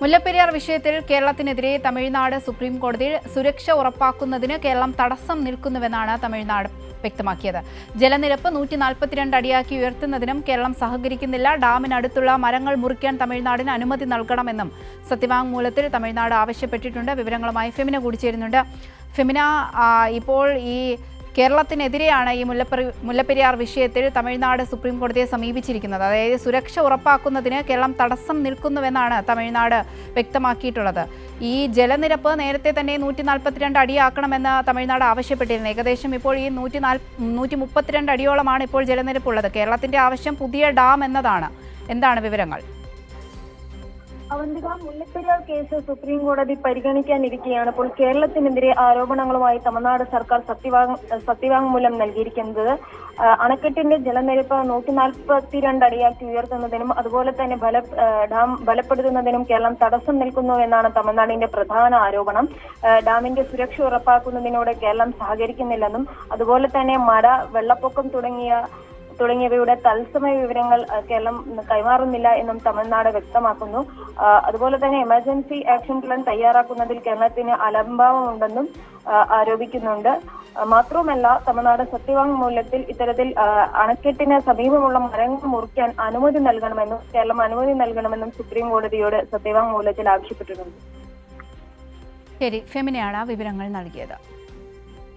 മുല്ലപ്പെരിയാർ വിഷയത്തിൽ കേരളത്തിനെതിരെ തമിഴ്നാട് സുപ്രീം കോടതിയിൽ സുരക്ഷ ഉറപ്പാക്കുന്നതിന് കേരളം തടസ്സം നിൽക്കുന്നുവെന്നാണ് തമിഴ്നാട് വ്യക്തമാക്കിയത്. ജലനിരപ്പ് 142 അടിയാക്കി ഉയർത്തുന്നതിനും കേരളം സഹകരിക്കുന്നില്ല. ഡാമിനടുത്തുള്ള മരങ്ങൾ മുറിക്കാൻ തമിഴ്നാടിന് അനുമതി നൽകണമെന്നും സത്യവാങ്മൂലത്തിൽ തമിഴ്നാട് ആവശ്യപ്പെട്ടിട്ടുണ്ട്. വിവരങ്ങളുമായി ഫെമിന കൂടി ചേരുന്നുണ്ട്. ഫെമിന, ഇപ്പോൾ ഈ കേരളത്തിനെതിരെയാണ് ഈ മുല്ലപ്പെരിയാർ വിഷയത്തിൽ തമിഴ്നാട് സുപ്രീം കോടതിയെ സമീപിച്ചിരിക്കുന്നത്. അതായത് സുരക്ഷ ഉറപ്പാക്കുന്നതിന് കേരളം തടസ്സം നിൽക്കുന്നുവെന്നാണ് തമിഴ്നാട് വ്യക്തമാക്കിയിട്ടുള്ളത്. ഈ ജലനിരപ്പ് നേരത്തെ തന്നെ 142 അടിയാക്കണമെന്ന് തമിഴ്നാട് ആവശ്യപ്പെട്ടിരുന്നു. ഏകദേശം ഇപ്പോൾ ഈ 132 അടിയോളമാണ് ഇപ്പോൾ ജലനിരപ്പുള്ളത്. കേരളത്തിന്റെ ആവശ്യം പുതിയ ഡാം എന്നതാണ്. എന്താണ് വിവരങ്ങൾ? അവന്തിക, മുല്ലപ്പെരിയാർ കേസ് സുപ്രീം കോടതി പരിഗണിക്കാനിരിക്കെയാണ് ഇപ്പോൾ കേരളത്തിനെതിരെ ആരോപണങ്ങളുമായി തമിഴ്നാട് സർക്കാർ സത്യവാങ്മൂലം നൽകിയിരിക്കുന്നത്. അണക്കെട്ടിന്റെ ജലനിരപ്പ് 142 അടിയാക്കി ഉയർത്തുന്നതിനും അതുപോലെ തന്നെ ഡാം ബലപ്പെടുത്തുന്നതിനും കേരളം തടസ്സം നിൽക്കുന്നു എന്നാണ് തമിഴ്നാടിന്റെ പ്രധാന ആരോപണം. ഡാമിന്റെ സുരക്ഷ ഉറപ്പാക്കുന്നതിനോട് കേരളം സഹകരിക്കുന്നില്ലെന്നും അതുപോലെ തന്നെ മഴ, വെള്ളപ്പൊക്കം തുടങ്ങിയവയുടെ തത്സമയ വിവരങ്ങൾ കേരളം കൈമാറുന്നില്ല എന്നും തമിഴ്നാട് വ്യക്തമാക്കുന്നു. അതുപോലെ തന്നെ എമർജൻസി ആക്ഷൻ പ്ലാൻ തയ്യാറാക്കുന്നതിൽ കേരളത്തിന് അലംഭാവമുണ്ടെന്നും ആരോപിക്കുന്നുണ്ട്. മാത്രവുമല്ല, തമിഴ്നാട് സത്യവാങ്മൂലത്തിൽ ഇത്തരത്തിൽ അണക്കെട്ടിന് സമീപമുള്ള മരങ്ങൾ മുറിക്കാൻ കേരളം അനുമതി നൽകണമെന്നും സുപ്രീം കോടതിയോട് സത്യവാങ്മൂലത്തിൽ ആവശ്യപ്പെട്ടിട്ടുണ്ട്. ശരി, ഫെമിനയാണ് വിവരങ്ങൾ നൽകിയത്.